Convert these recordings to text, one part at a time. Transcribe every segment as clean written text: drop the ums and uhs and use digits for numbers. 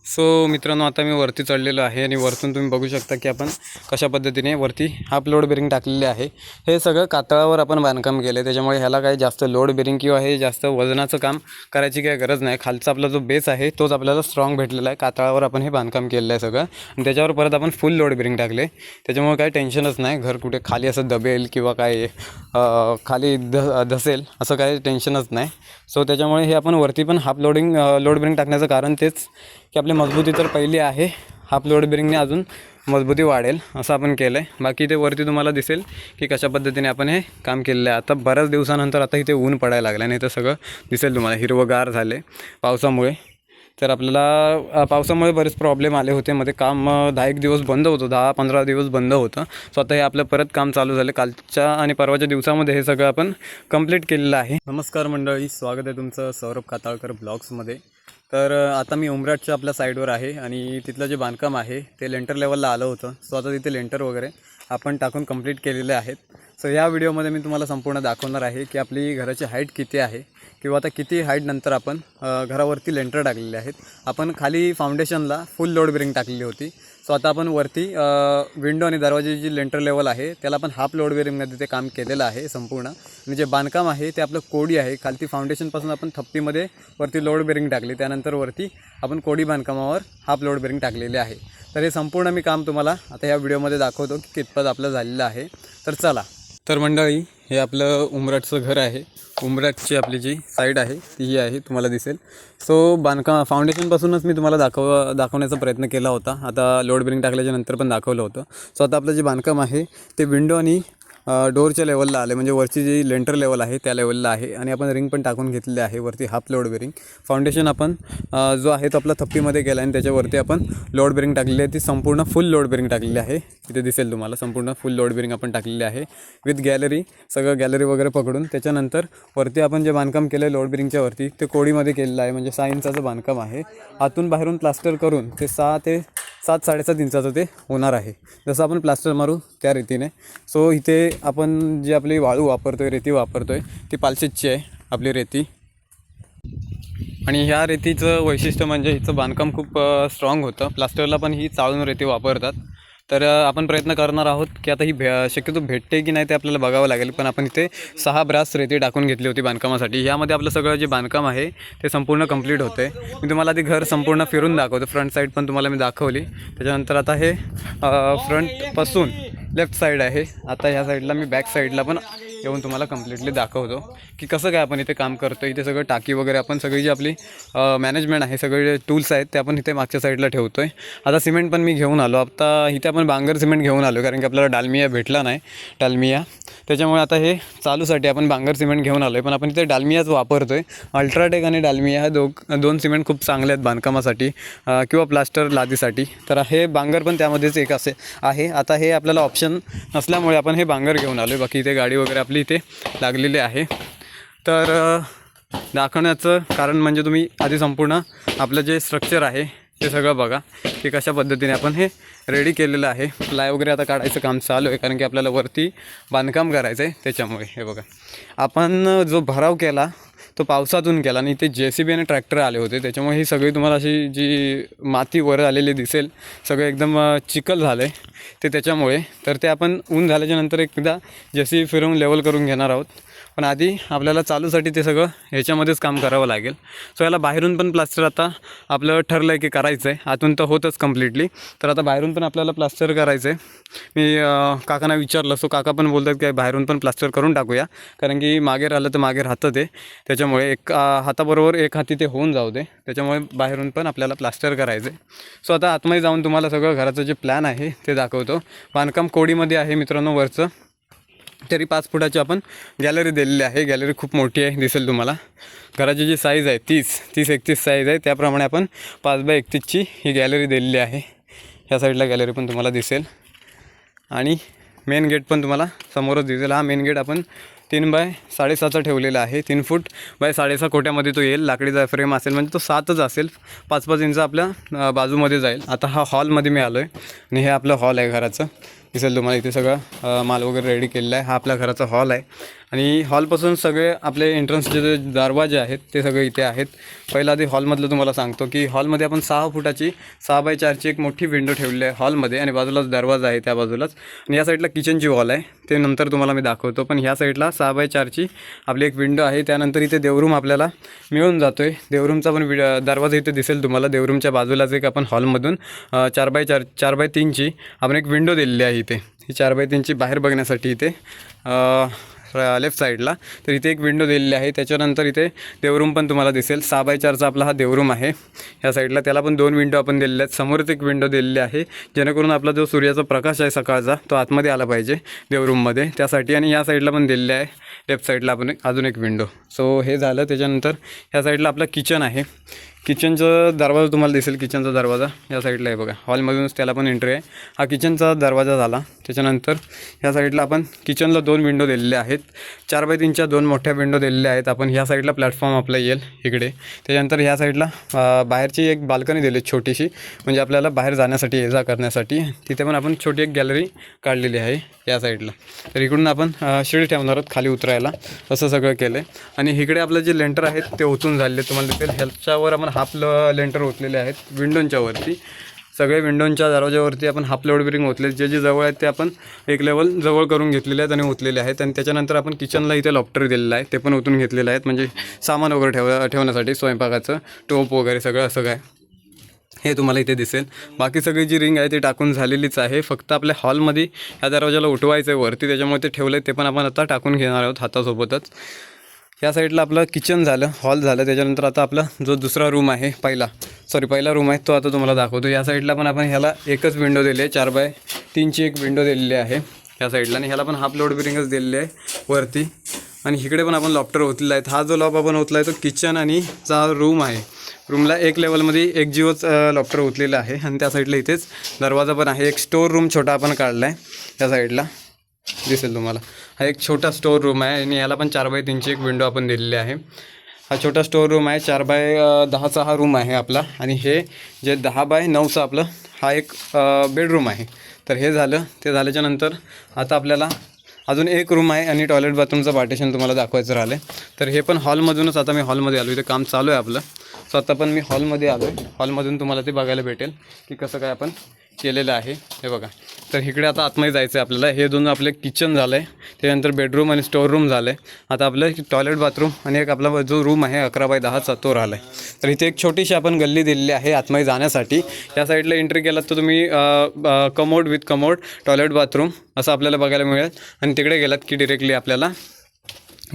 So मित्रांनो, आता मी वरती चढलेलो आहे आणि वरतून तुम्ही बघू शकता की आपण कशा पद्धतीने वरती हाफ लोड बेरिंग टाकलेले आहे। हे सगळं कातळावर आपण बांधकाम केले, त्याच्यामुळे ह्याला काही जास्त लोड बेरिंग किंवा हे जास्त वजनाचं काम करायची काही गरज नाही। खालचा आपला जो बेस आहे तोच आपल्याला स्ट्रॉंग भेटलेला आहे। कातळावर आपण हे बांधकाम केलेलं आहे सगळं आणि त्याच्यावर परत आपण फुल लोड बेरिंग टाकले, त्याच्यामुळे काही टेन्शनच नाही। घर कुठे खाली असं दबेल किंवा काय खाली धसेल असं काही टेन्शनच नाही। सो त्याच्यामुळे हे आपण वरती पण हाफ लोड बेरिंग टाकण्याचं कारण तेच की आपली मजबूती तर पहिली आहे, हाफ लोड बेरिंगने अजून मजबूती वाढेल असं आपण केलं आहे। बाकी ते वरती तुम्हाला दिसेल की कशा पद्धतीने आपण हे काम केलेलं आहे। आता बऱ्याच दिवसानंतर आता इथे ऊन पडायला लागलं आणि इथं सगळं दिसेल तुम्हाला हिरवंगार झाले पावसामुळे। तर आपल्याला पावसामुळे बरेच प्रॉब्लेम आले होते, मध्ये काम 10-1 दिवस बंद होतं, 10-15 दिवस बंद होतं। सो आता हे आपलं परत काम चालू झालं कालच्या आणि परवाच्या दिवसामध्ये, हे सगळं आपण कंप्लीट केलेलं आहे। नमस्कार मंडळी, स्वागत आहे तुमचं सौरभ काताळकर ब्लॉग्समध्ये। तर आता मी उमराटच्या आपल्या साईडवर आहे आणि तिथलं जे बांधकाम आहे ते लेंटर लेवलला आलं होतं। सो आता तिथे लेंटर वगैरे आपण टाकून कंप्लीट केलेले आहेत। सो या व्हिडिओमध्ये मी तुम्हाला संपूर्ण दाखवणार आहे की आपली घराची हाईट किती आहे किंवा आता किती हाईट नंतर आपण घरावरती लेंटर टाकलेले आहेत। आपण खाली फाउंडेशनला फुल लोड बेरिंग टाकलेली होती। सो आता आपण वरती विंडो आणि दरवाजाची जी लेंटर लेवल आहे त्याला आपण हाफ लोड बेरिंगमध्ये ते काम केलेलं आहे संपूर्ण। आणि जे बांधकाम आहे ते आपलं कोडी आहे, खालती फाउंडेशनपासून आपण थप्पीमध्ये वरती लोड बेरिंग टाकली, त्यानंतर वरती आपण कोडी बांधकामावर हाफ लोड बेरिंग टाकलेले आहे। तर हे संपूर्ण मी काम तुम्हाला आता या व्हिडिओमध्ये दाखवतो की कितपत आपलं झालेलं आहे। तर चला। तर मंडळी, हे आपलं उमराटचं घर आहे। उमराटची आपली जी साईड आहे ती आहे, तुम्हाला दिसेल। सो बांधकाम फाउंडेशनपासूनच मी तुम्हाला दाखवण्याचा प्रयत्न केला होता, आता लोड बेरिंग टाकल्याच्या नंतर पण दाखवलं होतं। सो आता आपलं जे बांधकाम आहे ते विंडो आणि डोरच्या लेवलला आले, म्हणजे वरची जी लेंटर लेवल आहे त्या लेवलला आहे आणि आपण रिंग पण टाकून घेतलेली आहे वरती हाफ लोड बेरिंग। फाउंडेशन आपण जो आहे तो आपला थप्पीमध्ये केला आणि त्याच्यावरती आपण लोड बेरिंग टाकलेली आहे, ती संपूर्ण फुल लोड बेरिंग टाकलेली आहे। इथे दिसेल तुम्हाला संपूर्ण फुल लोड बेरिंग आपण टाकलेली आहे विथ गॅलरी, सगळं गॅलरी वगैरे पकडून। त्याच्यानंतर वरती आपण जे बांधकाम केलं आहे लोड बेरिंगच्या वरती ते कोडीमध्ये केलेलं आहे, म्हणजे 6 इंचाचं बांधकाम आहे। आतून बाहेरून प्लास्टर करून ते 7-7.5 इंचाचं ते होणार आहे, जसं आपण प्लास्टर मारू त्या रीतीने। सो इथे आपण जी आपली वाळू वापरतो आहे, रेती वापरतो आहे, ती पालशेजची आहे आपली रेती। आणि ह्या रेतीचं वैशिष्ट्य म्हणजे हिचं बांधकाम खूप स्ट्रॉंग होतं। प्लास्टरला पण ही चाळून रेती वापरतात। तर आपण प्रयत्न करणार आहोत की आता ही शक्यतो भेटते की नाही ते आपल्याला बघावं लागेल, पण आपण इथे 6 ब्रास रेती टाकून घेतली होती बांधकामासाठी। यामध्ये आपलं सगळं जे बांधकाम आहे ते संपूर्ण कंप्लीट होतं आहे। मी तुम्हाला आधी घर संपूर्ण फिरून दाखवतो, फ्रंट साईड पण तुम्हाला मी दाखवली। त्याच्यानंतर आता हे फ्रंटपासून लेफ्ट साईड आहे, आता ह्या साईडला मी बॅक साईडला पण येऊन तुम्हाला कम्प्लिटली दाखवतो की कसं काय आपण इथे काम करतो। इथे सगळं टाकी वगैरे आपण सगळी जी आपली मॅनेजमेंट आहे, सगळे जे टूल्स आहेत ते आपण इथे मागच्या साईडला ठेवतो आहे। आता सिमेंट पण मी घेऊन आलो, आता इथे आपण बांगर सिमेंट घेऊन आलो कारण की आपल्याला डालमिया भेटला नाही, डालमिया। त्याच्यामुळे आता हे चालूसाठी आपण बांगर सिमेंट घेऊन आलो आहे, पण आपण इथे डालमियाच वापरतो आहे। अल्ट्राटेक आणि डालमिया ह्या दोन सिमेंट खूप चांगले आहेत बांधकामासाठी किंवा प्लास्टर लादीसाठी। तर हे बांगर पण त्यामध्येच एक असे आहे। आता हे आपल्याला ऑप्शन नसल्यामुळे आपण हे बांगर घेऊन आलो आहे, बाकी इथे गाडी वगैरे आपली इथे लागलेली आहे। तर दाखवण्याचं कारण म्हणजे तुम्ही आधी संपूर्ण आपलं जे स्ट्रक्चर आहे ते सगळं बघा की कशा पद्धतीने आपण हे रेडी केलेलं आहे। प्लाय वगैरे आता काढायचं काम चालू आहे कारण की आपल्याला वरती बांधकाम करायचं आहे, त्याच्यामुळे हे बघा आपण जो भराव केला तो पावसातून केला आणि इथे JCB आणि ट्रॅक्टर आले होते, त्याच्यामुळे ही सगळी तुम्हाला अशी जी माती वर आलेली दिसेल, सगळं एकदम चिखल झालं आहे ते त्याच्यामुळे। तर ते आपण ऊन झाल्याच्या नंतर एकदा JCB फिरवून लेवल करून घेणार आहोत, पण आधी आपल्याला चालूसाठी ते सगळं ह्याच्यामध्येच काम करावं लागेल। सो याला बाहेरून पण प्लास्टर आता आपलं ठरलं आहे की करायचं आहे, आतून तर होतच कम्प्लिटली। तर आता बाहेरून पण आपल्याला प्लास्टर करायचं आहे। मी काकांना विचारलं, सो काका पण बोलतात की बाहेरून पण प्लास्टर करून टाकूया, कारण की मागे राहिलं तर मागे राहतं ते, त्याच्यामुळे एक हाताबरोबर एक हाती ते होऊन जाऊ दे, त्याच्यामुळे बाहेरून पण आपल्याला प्लास्टर करायचं आहे। सो आता आतमध्ये जाऊन तुम्हाला सगळं घराचं जे प्लॅन आहे ते दाखवतो। बांधकाम कोडीमध्ये आहे मित्रांनो वरचं, तरी 5 फुटाची आपण गॅलरी दिलेली आहे। गॅलरी खूप मोठी आहे, दिसेल तुम्हाला। घराची जी साईज आहे 30-31 साईज आहे, त्याप्रमाणे आपण 5x31ची ही गॅलरी दिलेली आहे। ह्या साईडला गॅलरी पण तुम्हाला दिसेल आणि मेन गेट पण तुम्हाला समोरच दिसेल। हा मेन गेट आपण 3x6.5चा ठेवलेला आहे, 3 फूट बाय 6.5 कोट्यामध्ये तो येईल। लाकडीचा फ्रेम असेल म्हणजे तो 7च असेल, 5-5 इंच आपल्या बाजूमध्ये जाईल। आता हा हॉलमध्ये मी आलो आहे आणि हे आपलं हॉल आहे घराचं, दिसेल तुम्हाला। इथे सगळं माल वगैरे रेडी केलेला आहे, हा आपल्या घराचा हॉल आहे आणि हॉलपासून सगळे आपले एंट्रन्सचे जे दरवाजे आहेत ते सगळे इथे आहेत. पहिला आधी हॉलमधलं तुम्हाला सांगतो की हॉलमध्ये आपण 6 फुटाची 6x4ची एक मोठी विंडो ठेवली आहे हॉलमध्ये आणि बाजूलाच दरवाजा आहे त्या बाजूलाच. आणि या साईडला किचनची वॉल आहे, ते नंतर तुम्हाला मी दाखवतो. पण ह्या साईडला 6x4ची आपली एक विंडो आहे. त्यानंतर इथे देवरूम आपल्याला मिळून जातो आहे. देवरूमचा पण दरवाजा इथे दिसेल तुम्हाला. देवरूमच्या बाजूलाच एक आपण हॉलमधून 4x3ची आपण एक विंडो दिलेली आहे इथे. ही 4x3ची बाहेर बघण्यासाठी इथे लेफ्ट साईडला तर इथे एक विंडो दिलेली आहे. त्याच्यानंतर इथे देवरूम पण तुम्हाला दिसेल. 6x4चा आपला हा देवरूम आहे ह्या साईडला. त्याला पण 2 विंडो आपण दिलेल्या आहेत. समोरच एक विंडो दिलेली आहे जेणेकरून आपला जो सूर्याचा प्रकाश आहे सकाळचा तो आतमध्ये आला पाहिजे देवरूममध्ये, त्यासाठी. आणि ह्या साईडला पण दिलेले आहे लेफ्ट साईडला आपण अजून एक विंडो. सो हे झालं. त्याच्यानंतर ह्या साईडला आपलं किचन आहे. किचनचा दरवाजा तुम्हाला दिसेल. किचनचा दरवाजा या साईडला आहे बघा. हॉलमधूनच त्याला पण एंट्री आहे. हा किचनचा दरवाजा झाला. त्याच्यानंतर ह्या साईडला आपण किचनला 2 विंडो दिलेल्या आहेत. 4x3च्या 2 मोठ्या विंडो दिलेल्या आहेत आपण. ह्या साईडला प्लॅटफॉर्म आपला येईल इकडे. त्याच्यानंतर ह्या साईडला बाहेरची एक बाल्कनी दिली छोटीशी, म्हणजे आपल्याला बाहेर जाण्यासाठी ये जा करण्यासाठी. तिथे पण आपण छोटी एक गॅलरी काढलेली आहे या साईडला. तर इकडून आपण शिडी ठेवणार आहोत खाली उतरायला, असं सगळं केलं आहे. आणि इकडे आपलं जे लेंटर आहेत ते ओतून झालेले तुम्हाला दिसेल. ह्याच्यावर आपण हाफ लेंटर ओतलेले आहेत विंडोंच्या वरती. सगळे विंडोंच्या दरवाज्यावरती आपण हाफ लोड बेरिंग ओतले. जे जे जवळ आहेत ते आपण एक लेवल जवळ करून घेतलेले आहेत आणि ओतलेले आहेत. आणि त्याच्यानंतर आपण किचनला इथे लॉफ्टर दिलेलं आहे, ते पण ओतून घेतलेलं आहेत, म्हणजे सामान वगैरे ठेवण्यासाठी स्वयंपाकाचं टोप वगैरे सगळं असं काय हे तुम्हाला इथे दिसेल. बाकी सगळी जी रिंग आहे ती टाकून झालेलीच आहे. फक्त आपल्या हॉलमध्ये ह्या दरवाजाला उठवायचं आहे वरती, त्याच्यामुळे ते ठेवलं आहे. ते पण आपण आता टाकून घेणार आहोत हातासोबतच. या साईडला आपलं किचन झालं, हॉल झालं. त्याच्यानंतर आता आपला जो दुसरा रूम आहे पहिला रूम आहे तो आता तुम्हाला दाखवतो. या साईडला पण आपण ह्याला एकच विंडो दिली आहे. 4x3ची एक विंडो दिलेली आहे या साईडला. आणि ह्याला पण हाफ लोड बेरिंगच दिलेली आहे वरती. आणि इकडे पण आपण लॉफ्टर ओतलेला आहे. हा जो लॉफ आपण ओतला आहे तो किचन आणि जो रूम आहे, रूमला एक लेवलमध्ये एक जीवच लॉफ्टर ओतलेला आहे. आणि त्या साईडला इथेच दरवाजा पण आहे. एक स्टोर रूम छोटा आपण काढला आहे त्या साईडला, दिसेल तुम्हाला. हा एक छोटा स्टोर रूम आहे आणि याला पण 4x3ची एक विंडो आपण दिलेली आहे. हा छोटा स्टोर रूम आहे. 4x10चा हा रूम आहे आपला. आणि हे जे 10x9चा आपलं हा एक बेडरूम आहे. तर हे झालं. ते झाल्याच्यानंतर आता आपल्याला अजून एक रूम आहे आणि टॉयलेट बाथरूमचं पार्टिशन तुम्हाला दाखवायचं राहिलं. तर हे पण हॉलमधूनच आता मी हॉलमध्ये आलो. इथे काम चालू आहे आपलं. सो आता पण मी हॉलमध्ये आलो आहे. हॉलमधून तुम्हाला ते बघायला भेटेल की कसं काय आपण केलेलं आहे हे बघा. तर इकडे आता आतमध्ये जायचं आहे आपल्याला. हे 2 आपले किचन झालं आहे. त्याच्यानंतर बेडरूम आणि स्टोर रूम झालं आहे. आता आपलं टॉयलेट बाथरूम आणि एक आपला जो रूम आहे 11x10चा तो राहिला आहे. तर इथे एक छोटीशी आपण गल्ली दिलेली आहे आतमध्ये जाण्यासाठी. या साईडला एंट्री केलात तर तुम्ही commode with commode toilet bathroom असं आपल्याला बघायला मिळेल. आणि तिकडे गेलात की डिरेक्टली आपल्याला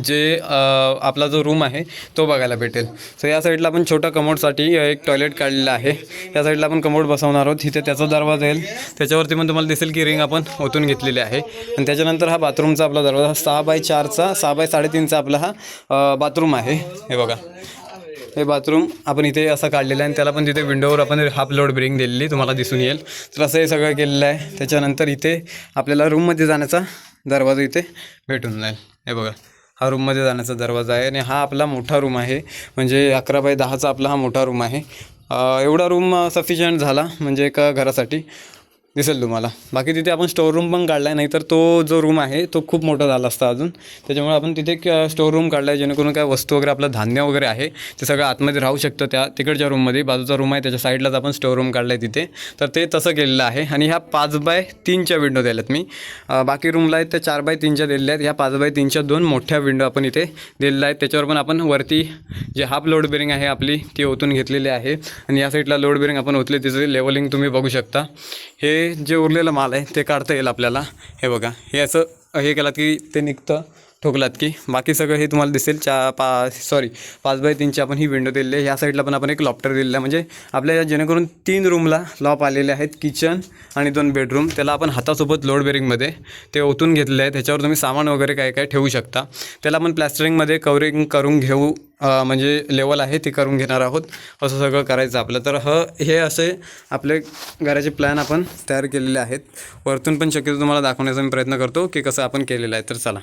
जे आपला जो रूम आहे तो बघायला भेटेल. सो या साईडला आपण छोटा कमोडसाठी एक टॉयलेट काढलेलं आहे. या साईडला आपण कमोड बसवणार आहोत. इथे त्याचा दरवाजा येईल. त्याच्यावरती पण तुम्हाला दिसेल की रिंग आपण ओतून घेतलेली आहे. आणि त्याच्यानंतर हा बाथरूमचा आपला दरवाजा 6x4चा 6x3.5चा आपला हा बाथरूम आहे. हे बघा, हे बाथरूम आपण इथे असं काढलेलं आहे. आणि त्याला पण तिथे विंडोवर आपण हाफ लोड बेरिंग दिलेली तुम्हाला दिसून येईल. तर असं हे सगळं केलेलं आहे. त्याच्यानंतर इथे आपल्याला रूममध्ये जाण्याचा दरवाजा इथे भेटून जाईल. हे बघा, हा रूममध्ये जाण्याचा दरवाजा आहे. आणि हा आपला मोठा रूम आहे, म्हणजे 11x10चा आपला हा मोठा रूम आहे. एवढा रूम सफिशियंट झाला म्हणजे एका घरासाठी, दिसेल तुम्हाला. बाकी तिथे आपण स्टोर रूम पण काढला आहे, नाहीतर तो जो रूम आहे तो खूप मोठा झाला असता अजून. त्याच्यामुळे आपण तिथे एक स्टोर रूम काढला आहे, जेणेकरून काय वस्तू वगैरे आपलं धान्य वगैरे आहे ते सगळं आतमध्ये राहू शकतं. त्या तिकडच्या रूममध्ये बाजूचा रूम आहे त्याच्या साईडलाच आपण स्टोर रूम काढला आहे तिथे. तर ते तसं केलेलं आहे. आणि ह्या 5x3च्या विंडो दिल्यात मी. बाकी रूमला आहेत त्या 4x3च्या दिलेल्या आहेत. ह्या 5x3च्या 2 मोठ्या विंडो आपण इथे दिलेल्या आहेत. त्याच्यावर पण आपण वरती जे हाफ लोड बेरिंग आहे आपली ती ओतून घेतलेली आहे. आणि या साईडला लोड बेरिंग आपण ओतले, तिचं लेवलिंग तुम्ही बघू शकता. हे जे उरलेलं माल आहे ते काढता येईल आपल्याला. हे बघा, हे असं हे केलात की ते निघतं, ठोकलात की. बाकी सगळं हे तुम्हाला दिसेल. 5x3ची आपण ही विंडो दिलेली आहे. ह्या साईडला पण आपण एक लॉफ्टर दिलेला आहे, म्हणजे आपल्या जेणेकरून 3 रूमला लॉप आलेले आहेत. किचन आणि 2 बेडरूम. त्याला आपण हातासोबत लोड बेरिंगमध्ये ते ओतून घेतलेले आहे. त्याच्यावर तुम्ही सामान वगैरे काय काय ठेवू शकता. त्याला आपण प्लॅस्टरिंगमध्ये कवरिंग करून घेऊ, म्हणजे लेवल आहे ते करून घेणार आहोत. असं सगळं करायचं आपलं. तर हे असे आपले घराचे प्लॅन आपण तयार केलेले आहेत. वरतून पण शक्यतो तुम्हाला दाखवण्याचा मी प्रयत्न करतो की कसं आपण केलेलं आहे. तर चला.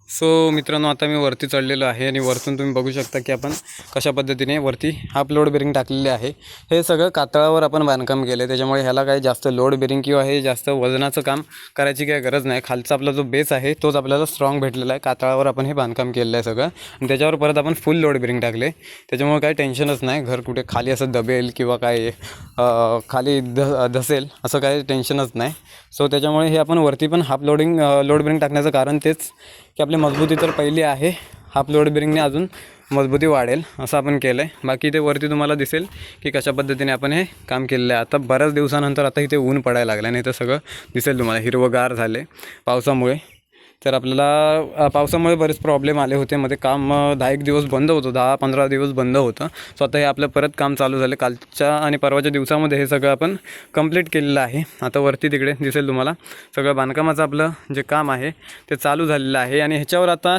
सो मित्रांनो, आता मी वरती चढलेलो आहे आणि वरतून तुम्ही बघू शकता की आपण कशा पद्धतीने वरती हाफ लोड बेरिंग टाकलेले आहे. हे सगळं कातळावर आपण बांधकाम केलं आहे, त्याच्यामुळे ह्याला काही जास्त लोड बेरिंग किंवा हे जास्त वजनाचं काम करायची काही गरज नाही. खालचा आपला जो बेस आहे तोच आपल्याला स्ट्रॉंग भेटलेला आहे. कातळावर आपण हे बांधकाम केलेलं आहे सगळं आणि त्याच्यावर परत आपण फुल लोड बेरिंग टाकले, त्याच्यामुळे काही टेन्शनच नाही. घर कुठे खाली असं दबेल किंवा काय खाली धसेल असं काही टेन्शनच नाही. सो त्याच्यामुळे हे आपण वरती पण हाफ लोड बेरिंग टाकण्याचं कारण तेच की आपली मजबूती तर पहिली आहे, हाफ लोड बेरिंगने अजून मजबूती वाढेल असं आपण केलं आहे. बाकी ते वरती तुम्हाला दिसेल की कशा पद्धतीने आपण हे काम केलेलं आहे. आता बऱ्याच दिवसानंतर आता इथे ऊन पडायला लागलं, नाही तर सगळं दिसेल तुम्हाला हिरवंगार झाले पावसामुळे. तर आपल्याला पावसामुळे बरेच प्रॉब्लेम आले होते. मध्ये काम 10-1 दिवस बंद होतं, 10-15 दिवस बंद होतं. सो आता हे आपलं परत काम चालू झालं. कालच्या आणि परवाच्या दिवसामध्ये हे सगळं आपण कंप्लीट केलेलं आहे. आता वरती तिकडे दिसेल तुम्हाला सगळं बांधकामाचं आपलं जे काम आहे ते चालू झालेलं आहे. आणि ह्याच्यावर आता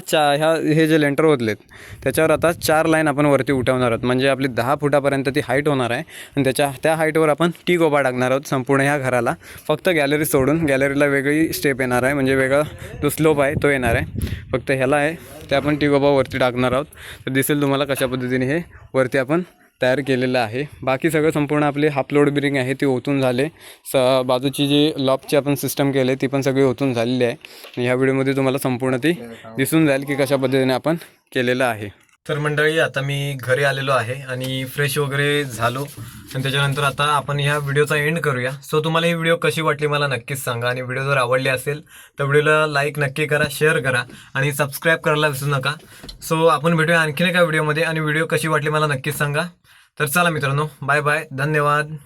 हे जे लेंटर ओतलेत त्याच्यावर आता 4 लाईन आपण वरती उठवणार आहोत. म्हणजे आपली 10 फुटापर्यंत ती हाईट होणार आहे आणि त्या हाईटवर आपण टी-गोबा टाकणार आहोत संपूर्ण ह्या घराला. फक्त गॅलरी सोडून, गॅलरीला वेगळी स्टेप येणार आहे, म्हणजे वेगळा जो स्लोप आहे तो येणार आहे. फक्त ह्याला आहे ते आपण टी-गोबा वरती टाकणार आहोत. तर दिसेल तुम्हाला कशा पद्धतीने हे वरती आपण तयार केलेलं आहे. बाकी सगळं संपूर्ण आपली हाफ लोड बेरिंग आहे ती ओतून झाले. बाजूची जी लॉकची आपण सिस्टम केली ती पण सगळी ओतून झालेली आहे. आणि ह्या व्हिडिओमध्ये तुम्हाला संपूर्ण ती दिसून जाईल की कशा पद्धतीने आपण केलेलं आहे. तर मंडळी, आता मी घरी आलेलो आहे आणि फ्रेश वगैरे झालो आणि त्याच्यानंतर आता आपण ह्या व्हिडिओचा एंड करूया. सो तुम्हाला ही व्हिडिओ कशी वाटली मला नक्कीच सांगा आणि व्हिडिओ जर आवडली असेल तर व्हिडिओला लाईक नक्की करा, शेअर करा आणि सबस्क्राईब करायला विसरू नका. सो आपण भेटूया आणखीन एका व्हिडिओमध्ये आणि व्हिडिओ कशी वाटली मला नक्कीच सांगा. तर चला मित्रांनो, बाय बाय, धन्यवाद.